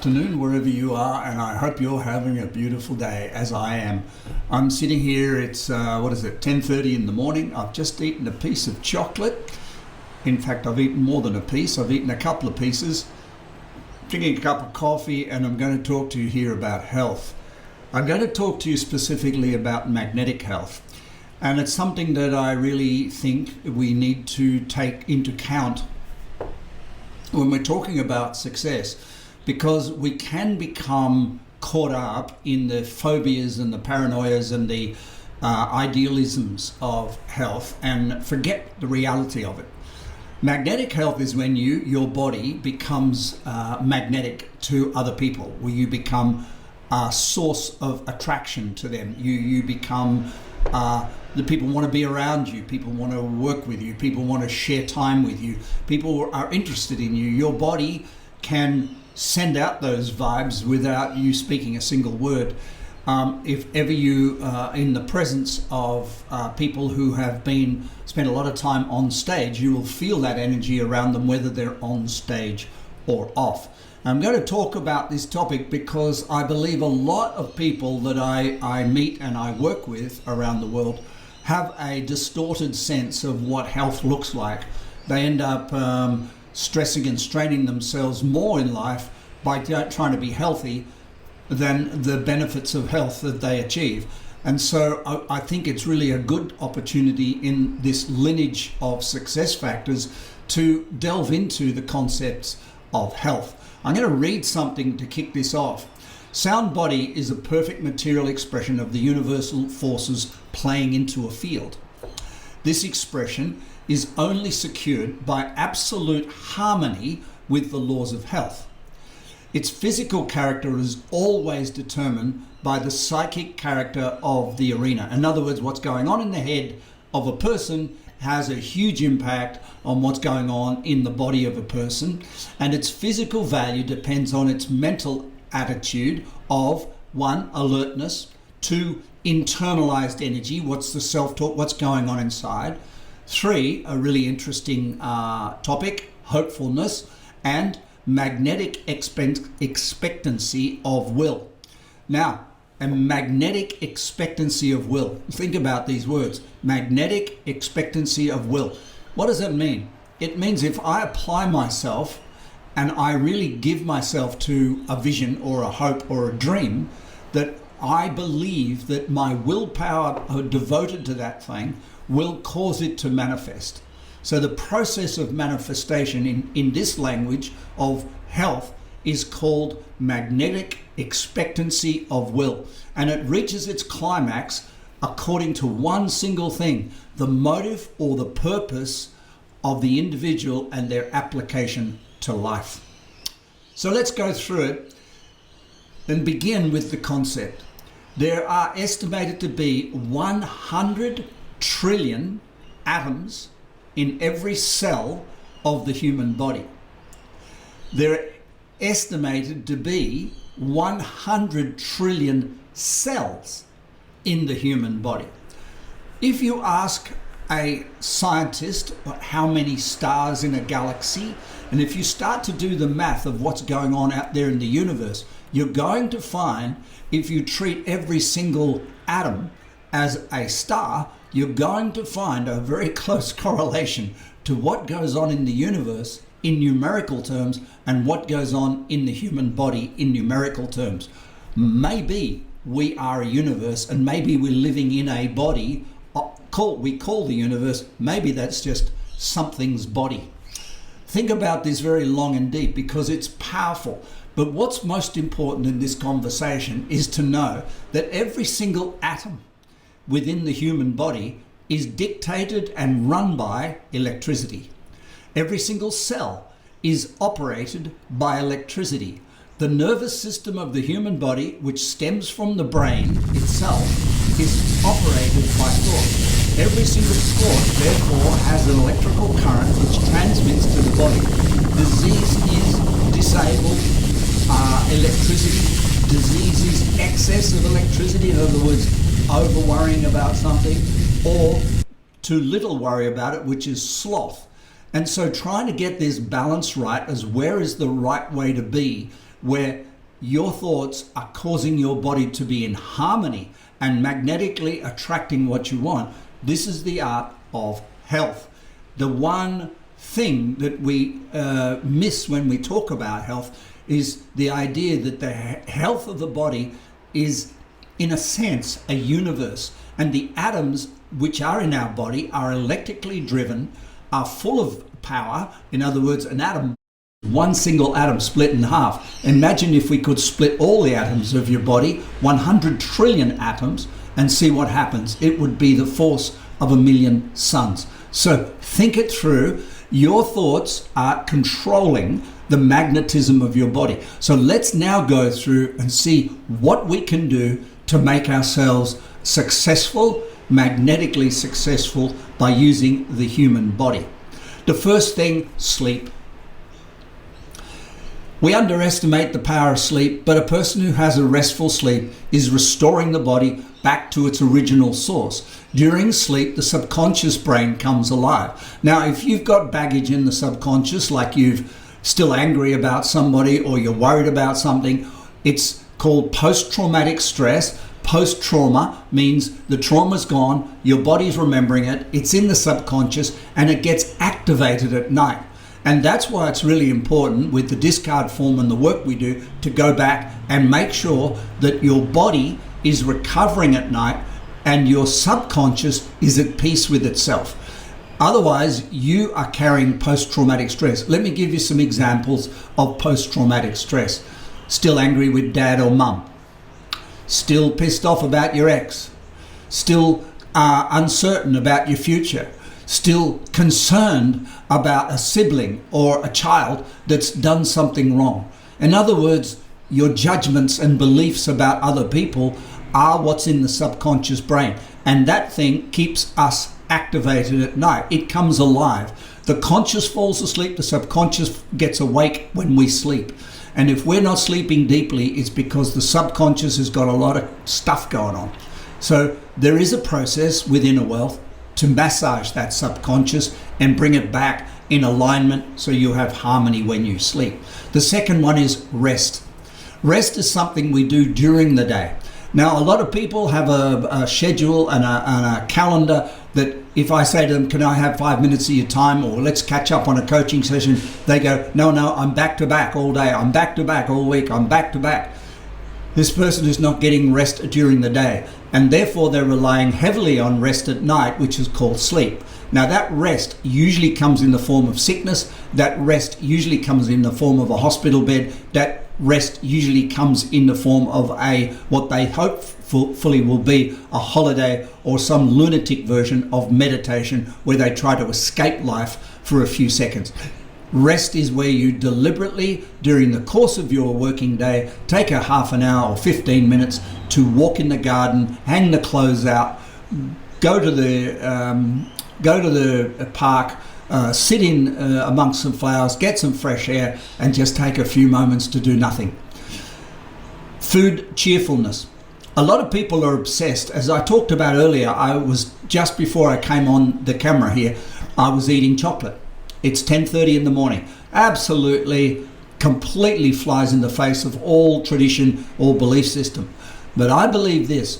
afternoon wherever you are, and I hope you're having a beautiful day as I am. I'm sitting here, it's 10:30 in the morning. I've just eaten a piece of chocolate. In fact, I've eaten more than a piece. I've eaten a couple of pieces, drinking a cup of coffee, and I'm going to talk to you here about health. I'm going to talk to you specifically about magnetic health, and it's something that I really think we need to take into account when we're talking about success, because we can become caught up in the phobias and the paranoias and the idealisms of health and forget the reality of it. Magnetic health is when your body becomes magnetic to other people, where you become a source of attraction to them. You become the people want to be around you, people want to work with you, people want to share time with you, people are interested in you. Your body can send out those vibes without you speaking a single word. If ever you are in the presence of people who have spent a lot of time on stage, you will feel that energy around them, whether they're on stage or off. I'm going to talk about this topic because I believe a lot of people that I meet and I work with around the world have a distorted sense of what health looks like. They end up stressing and straining themselves more in life by trying to be healthy than the benefits of health that they achieve. And so I think it's really a good opportunity in this lineage of success factors to delve into the concepts of health. I'm going to read something to kick this off. Sound body is a perfect material expression of the universal forces playing into a field. This expression is only secured by absolute harmony with the laws of health. Its physical character is always determined by the psychic character of the arena. In other words, what's going on in the head of a person has a huge impact on what's going on in the body of a person, and its physical value depends on its mental attitude of 1, alertness, 2, internalized energy, what's the self-talk, what's going on inside, 3, a really interesting topic, hopefulness, and magnetic expectancy of will. Now, a magnetic expectancy of will. Think about these words. Magnetic expectancy of will. What does that mean? It means if I apply myself and I really give myself to a vision or a hope or a dream, that I believe that my willpower devoted to that thing will cause it to manifest. So the process of manifestation in this language of health is called magnetic expectancy of will, and it reaches its climax according to one single thing: the motive or the purpose of the individual and their application to life. So let's go through it and begin with the concept. There are estimated to be 100 trillion atoms in every cell of the human body. There are estimated to be 100 trillion cells in the human body. If you ask a scientist how many stars in a galaxy, and if you start to do the math of what's going on out there in the universe, you're going to find, if you treat every single atom as a star, you're going to find a very close correlation to what goes on in the universe in numerical terms and what goes on in the human body in numerical terms. Maybe we are a universe, and maybe we're living in a body we call the universe. Maybe that's just something's body. Think about this very long and deep, because it's powerful. But what's most important in this conversation is to know that every single atom within the human body is dictated and run by electricity. Every single cell is operated by electricity. The nervous system of the human body, which stems from the brain itself, is operated by thought. Every single thought, therefore, has an electrical current which transmits to the body. Disease is disabled electricity. Disease is excess of electricity, in other words, over worrying about something, or too little worry about it, which is sloth. And so trying to get this balance right as where is the right way to be, where your thoughts are causing your body to be in harmony and magnetically attracting what you want. This is the art of health. The one thing that we miss when we talk about health is the idea that the health of the body is, in a sense, a universe, and the atoms which are in our body are electrically driven, are full of power. In other words, an atom, one single atom split in half. Imagine if we could split all the atoms of your body, 100 trillion atoms, and see what happens. It would be the force of 1,000,000 suns. So think it through. Your thoughts are controlling the magnetism of your body. So let's now go through and see what we can do to make ourselves successful, magnetically successful, by using the human body. The first thing, sleep. We underestimate the power of sleep, but a person who has a restful sleep is restoring the body back to its original source. During sleep, the subconscious brain comes alive. Now, if you've got baggage in the subconscious, like you're still angry about somebody or you're worried about something, it's called post-traumatic stress. Post-trauma means the trauma's gone, your body's remembering it, it's in the subconscious, and it gets activated at night. And that's why it's really important with the discard form and the work we do to go back and make sure that your body is recovering at night and your subconscious is at peace with itself. Otherwise, you are carrying post-traumatic stress. Let me give you some examples of post-traumatic stress. Still angry with dad or mum. Still pissed off about your ex. Still uncertain about your future. Still concerned about a sibling or a child that's done something wrong. In other words, your judgments and beliefs about other people are what's in the subconscious brain. And that thing keeps us activated at night. It comes alive. The conscious falls asleep, the subconscious gets awake when we sleep. And if we're not sleeping deeply, it's because the subconscious has got a lot of stuff going on. So there is a process with Innerwealth to massage that subconscious and bring it back in alignment so you have harmony when you sleep. The second one is rest. Rest is something we do during the day. Now, a lot of people have a schedule and a calendar that if I say to them, can I have 5 minutes of your time, or let's catch up on a coaching session, they go, no, I'm back to back all day, I'm back to back all week, I'm back to back. This person is not getting rest during the day, and therefore they're relying heavily on rest at night, which is called sleep. Now, that rest usually comes in the form of sickness, that rest usually comes in the form of a hospital bed, that rest usually comes in the form of what they hopefully will be a holiday or some lunatic version of meditation where they try to escape life for a few seconds. Rest is where you deliberately, during the course of your working day, take a half an hour or 15 minutes to walk in the garden, hang the clothes out, go to the park, sit in amongst some flowers, get some fresh air, and just take a few moments to do nothing. Food cheerfulness. A lot of people are obsessed. As I talked about earlier, I was just before I came on the camera here, I was eating chocolate. It's 10:30 in the morning. Absolutely, completely flies in the face of all tradition, all belief system. But I believe this.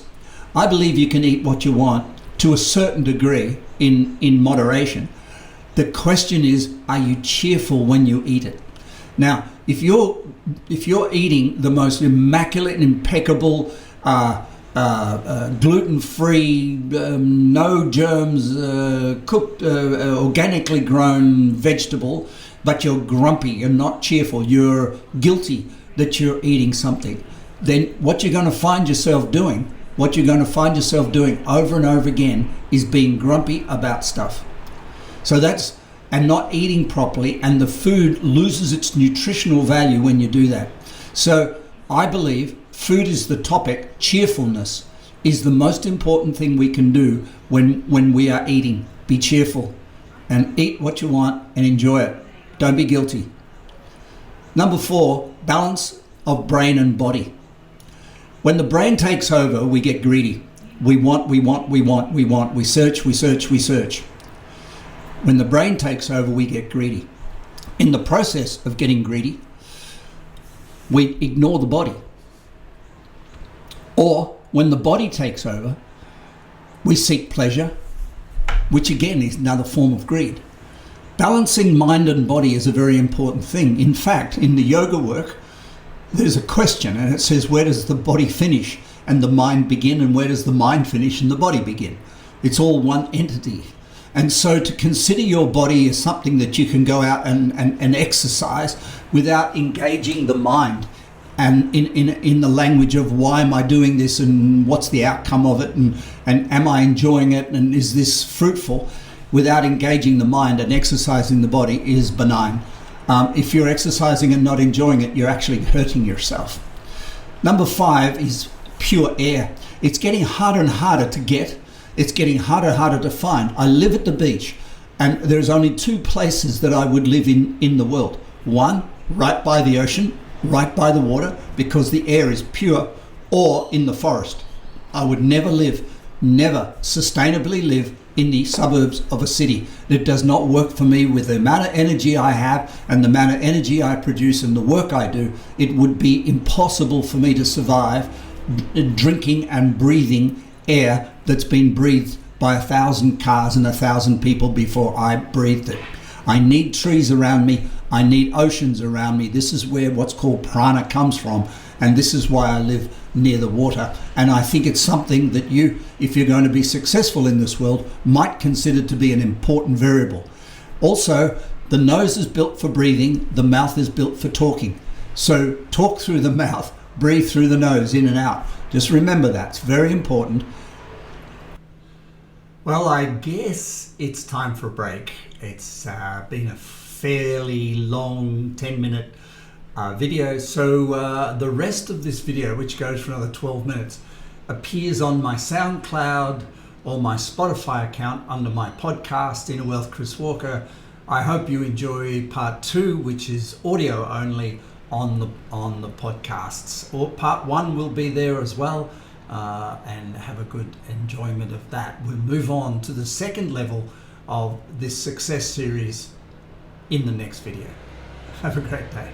I believe you can eat what you want to a certain degree in moderation. The question is, are you cheerful when you eat it? Now, if you're eating the most immaculate and impeccable, gluten-free, no germs, cooked, organically grown vegetable, but you're grumpy, you're not cheerful, you're guilty that you're eating something, then what you're going to find yourself doing over and over again is being grumpy about stuff. So and not eating properly, and the food loses its nutritional value when you do that. So I believe food is the topic. Cheerfulness is the most important thing we can do when we are eating. Be cheerful and eat what you want and enjoy it. Don't be guilty. Number 4, balance of brain and body. When the brain takes over, we get greedy. We want. We search. When the brain takes over, we get greedy. In the process of getting greedy, we ignore the body. Or when the body takes over, we seek pleasure, which again is another form of greed. Balancing mind and body is a very important thing. In fact, in the yoga work, there's a question and it says, where does the body finish and the mind begin, and where does the mind finish and the body begin? It's all one entity. And so to consider your body as something that you can go out and exercise without engaging the mind and in the language of why am I doing this and what's the outcome of it, and am I enjoying it, and is this fruitful, without engaging the mind and exercising the body is benign. If you're exercising and not enjoying it, you're actually hurting yourself. Number 5 is pure air. It's getting harder and harder to get. It's getting harder and harder to find. I live at the beach, and there's only 2 places that I would live in the world. One, right by the ocean, right by the water, because the air is pure, or in the forest. I would never sustainably live in the suburbs of a city. It does not work for me with the amount of energy I have and the amount of energy I produce and the work I do. It would be impossible for me to survive drinking and breathing air that's been breathed by 1,000 cars and 1,000 people before I breathed it. I need trees around me. I need oceans around me. This is where what's called prana comes from, and this is why I live near the water. And I think it's something that you, if you're going to be successful in this world, might consider to be an important variable. Also, the nose is built for breathing, the mouth is built for talking. So talk through the mouth, breathe through the nose, in and out. Just remember that, it's very important. Well, I guess it's time for a break. It's been a fairly long 10-minute video, so the rest of this video, which goes for another 12 minutes, appears on my SoundCloud or my Spotify account under my podcast, Innerwealth Chris Walker. I hope you enjoy part 2, which is audio only on the podcasts. Or part 1 will be there as well, and have a good enjoyment of that. We'll move on to the second level of this success series in the next video. Have a great day.